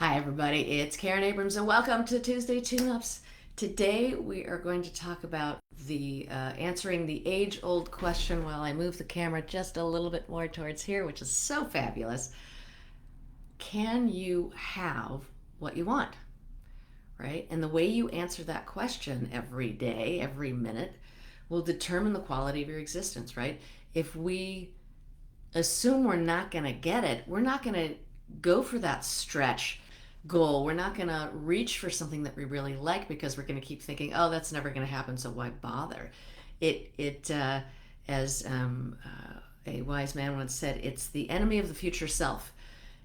Hi, everybody. It's Karen Abrams, and welcome to Tuesday Tuneups. Today, we are going to talk about the answering the age-old question. While I move the camera just a little bit more towards here, which is so fabulous. Can you have what you want? Right? And the way you answer that question every day, every minute, will determine the quality of your existence. Right? If we assume we're not going to get it, we're not going to go for that stretch goal. We're not going to reach for something that we really like because we're going to keep thinking, "Oh, that's never going to happen, so why bother?" As a wise man once said, it's the enemy of the future self.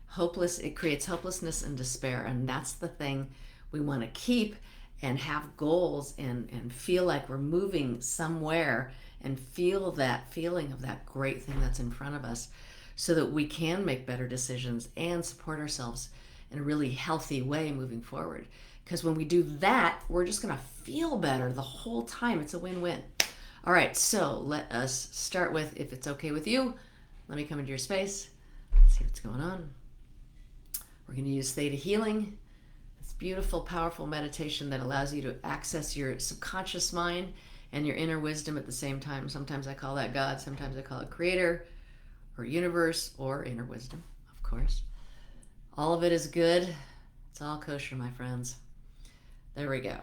Hopeless. It creates hopelessness and despair, and that's the thing we want to keep and have goals and feel like we're moving somewhere and feel that feeling of that great thing that's in front of us so that we can make better decisions and support ourselves in a really healthy way moving forward. Because when we do that, we're just going to feel better the whole time. It's a win-win. All right, so let us start with, if it's okay with you, let me come into your space. Let's see what's going on. We're going to use theta healing. It's beautiful, powerful meditation that allows you to access your subconscious mind and your inner wisdom at the same time. Sometimes I call that God, sometimes I call it creator or universe or inner wisdom, of course. All of it is good. It's all kosher, my friends. There we go.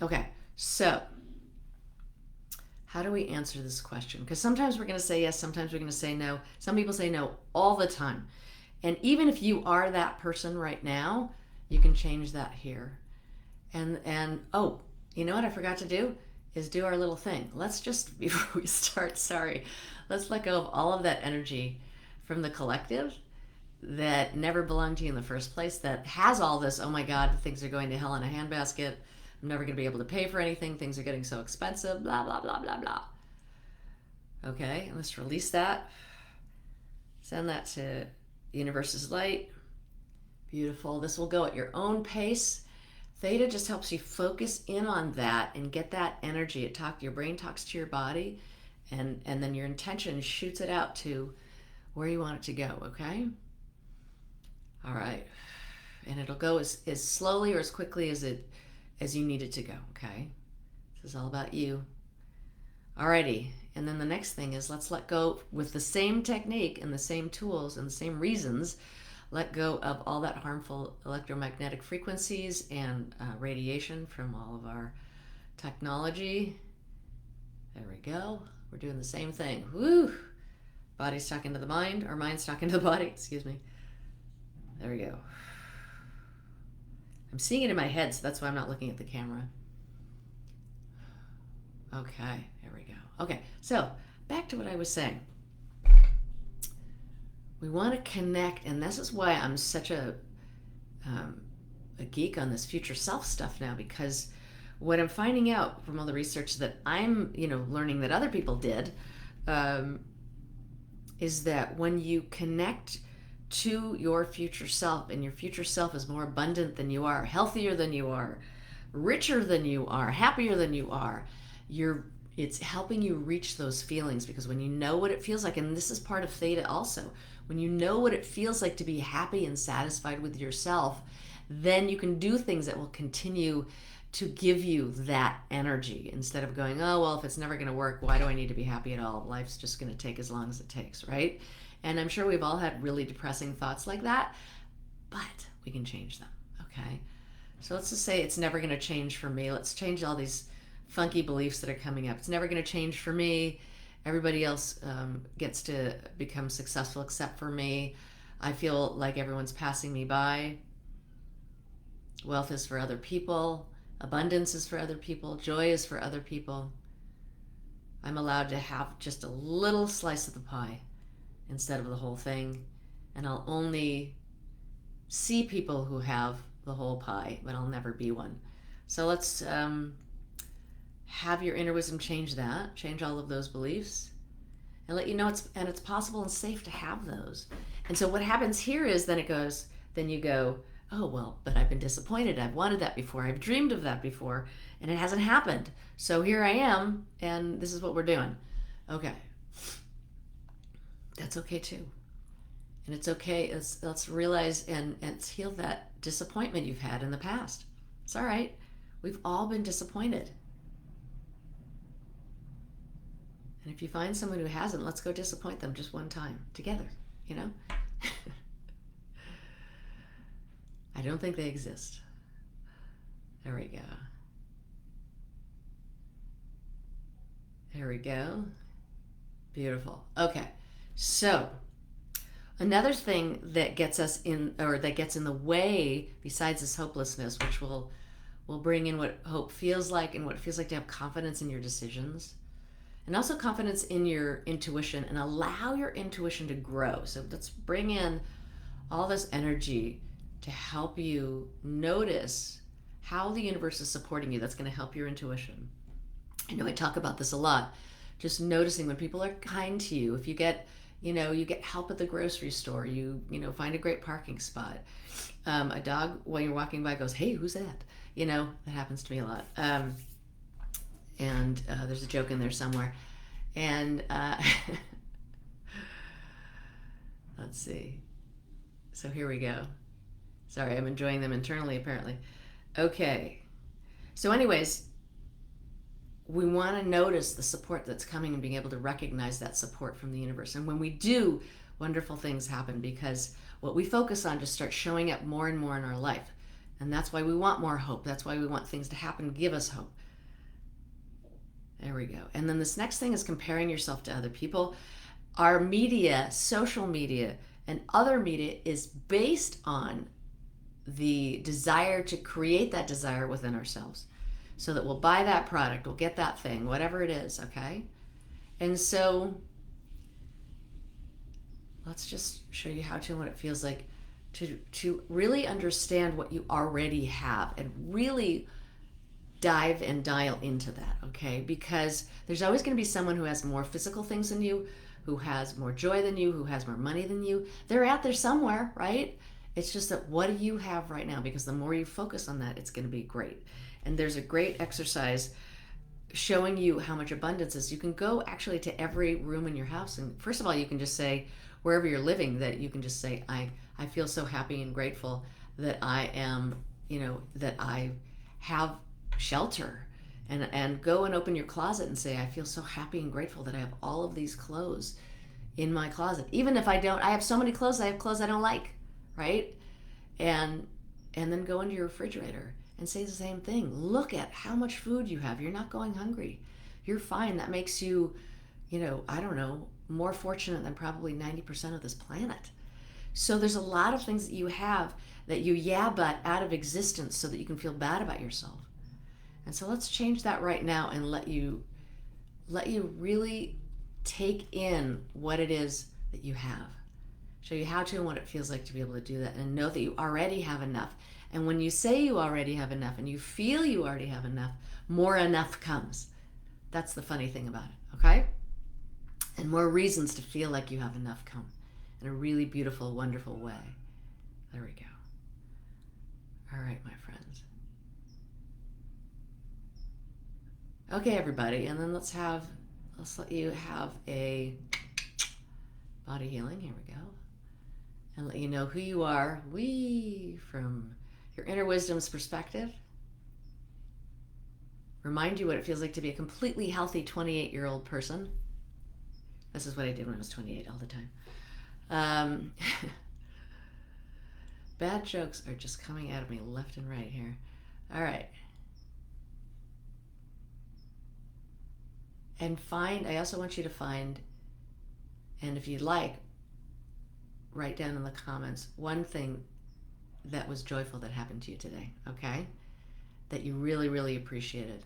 Okay, so how do we answer this question? Because sometimes we're going to say yes, sometimes we're going to say no. Some people say no all the time. And even if you are that person right now, you can change that here. And oh, you know what I forgot to do? Is do our little thing. Let's just, before we start, sorry, let's let go of all of that energy from the collective that never belonged to you in the first place, that has all this, oh my God, things are going to hell in a handbasket. I'm never going to be able to pay for anything. Things are getting so expensive, blah, blah, blah, blah, blah. Okay, let's release that. Send that to the universe's light. Beautiful. This will go at your own pace. Theta just helps you focus in on that and get that energy. Your brain talks to your body, and then your intention shoots it out to where you want it to go, okay? All right. And it'll go as slowly or as quickly as you need it to go, okay? This is all about you. Alrighty. And then the next thing is, let's let go with the same technique and the same tools and the same reasons. Let go of all that harmful electromagnetic frequencies and radiation from all of our technology. There we go. We're doing the same thing. Woo! Body's talking to the mind, or mind's talking to the body, excuse me. There we go. I'm seeing it in my head, so that's why I'm not looking at the camera. Okay, there we go. Okay, so back to what I was saying. We want to connect, and this is why I'm such a geek on this future self stuff now, because what I'm finding out from all the research that I'm, learning that other people did, is that when you connect to your future self, and your future self is more abundant than you are, healthier than you are, richer than you are, happier than you are, it's helping you reach those feelings. Because when you know what it feels like, and this is part of theta also, when you know what it feels like to be happy and satisfied with yourself, then you can do things that will continue to give you that energy, instead of going, oh, well, if it's never going to work, why do I need to be happy at all? Life's just going to take as long as it takes, right? And I'm sure we've all had really depressing thoughts like that, but we can change them, okay? So let's just say it's never going to change for me. Let's change all these funky beliefs that are coming up. It's never going to change for me. Everybody else gets to become successful except for me. I feel like everyone's passing me by. Wealth is for other people. Abundance is for other people. Joy is for other people. I'm allowed to have just a little slice of the pie instead of the whole thing. And I'll only see people who have the whole pie, but I'll never be one. So let's have your inner wisdom change that, change all of those beliefs, and let you know it's possible and safe to have those. And so what happens here is then you go, oh, well, but I've been disappointed. I've wanted that before. I've dreamed of that before, and it hasn't happened. So here I am, and this is what we're doing. Okay. That's okay too. And it's okay. Let's realize and heal that disappointment you've had in the past. It's all right. We've all been disappointed. And if you find someone who hasn't, let's go disappoint them just one time together, you know? I don't think they exist. There we go. There we go. Beautiful. Okay. So, another thing that gets us in, or that gets in the way, besides this hopelessness, which will bring in what hope feels like and what it feels like to have confidence in your decisions, and also confidence in your intuition, and allow your intuition to grow. So let's bring in all this energy to help you notice how the universe is supporting you. That's going to help your intuition. I know I talk about this a lot. Just noticing when people are kind to you. If you get, you get help at the grocery store, you find a great parking spot. A dog, while you're walking by, goes, "Hey, who's that?" That happens to me a lot. And there's a joke in there somewhere. And let's see. So here we go. Sorry, I'm enjoying them internally, apparently. Okay. So anyways, we want to notice the support that's coming and being able to recognize that support from the universe. And when we do, wonderful things happen, because what we focus on just starts showing up more and more in our life. And that's why we want more hope. That's why we want things to happen, give us hope. There we go. And then this next thing is comparing yourself to other people. Our media, social media, and other media is based on the desire to create that desire within ourselves, so that we'll buy that product, we'll get that thing, whatever it is, okay? And so let's just show you how to and what it feels like to really understand what you already have and really dive and dial into that, okay? Because there's always going to be someone who has more physical things than you, who has more joy than you, who has more money than you. They're out there somewhere, right? It's just that what do you have right now? Because the more you focus on that, it's going to be great. And there's a great exercise showing you how much abundance is. You can go actually to every room in your house. And first of all, you can just say, wherever you're living, that you can just say, I feel so happy and grateful that I am, that I have shelter. And go and open your closet and say, I feel so happy and grateful that I have all of these clothes in my closet. Even if I have so many clothes, I have clothes I don't like, right? And then go into your refrigerator and say the same thing. Look at how much food you have. You're not going hungry. You're fine. That makes you, I don't know, more fortunate than probably 90% of this planet. So there's a lot of things that you have that you but out of existence so that you can feel bad about yourself. And so let's change that right now and let you really take in what it is that you have. Show you how to and what it feels like to be able to do that, and know that you already have enough. And when you say you already have enough and you feel you already have enough, more enough comes. That's the funny thing about it, okay? And more reasons to feel like you have enough come in a really beautiful, wonderful way. There we go. All right, my friends. Okay, everybody, and then let's let you have a body healing. Here we go. And let you know who you are, from your inner wisdom's perspective. Remind you what it feels like to be a completely healthy 28-year-old person. This is what I did when I was 28 all the time. Bad jokes are just coming out of me left and right here. All right. And I also want you to find, and if you'd like, write down in the comments one thing that was joyful that happened to you today, okay? That you really, really appreciated.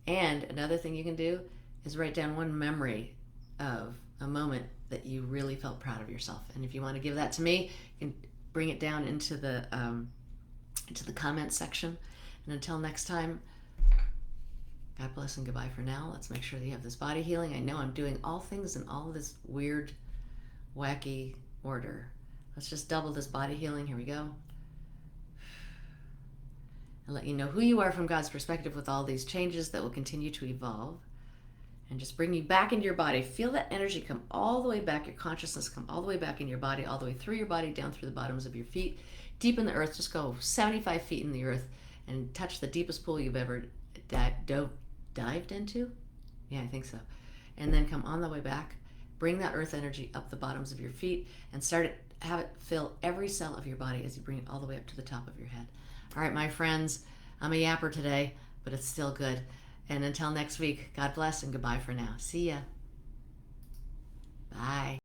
And another thing you can do is write down one memory of a moment that you really felt proud of yourself. And if you want to give that to me, you can bring it down into the comments section. And until next time, God bless and goodbye for now. Let's make sure that you have this body healing. I know I'm doing all things in all of this weird, wacky order. Let's just double this body healing. Here we go. And let you know who you are from God's perspective with all these changes that will continue to evolve. and just bring you back into your body. Feel that energy come all the way back, your consciousness come all the way back in your body, all the way through your body, down through the bottoms of your feet, deep in the earth. Just go 75 feet in the earth and touch the deepest pool you've ever dived into. Yeah, I think so. And then come on the way back, bring that earth energy up the bottoms of your feet, and have it fill every cell of your body as you bring it all the way up to the top of your head. All right, my friends, I'm a yapper today, but it's still good. And until next week, God bless and goodbye for now. See ya. Bye.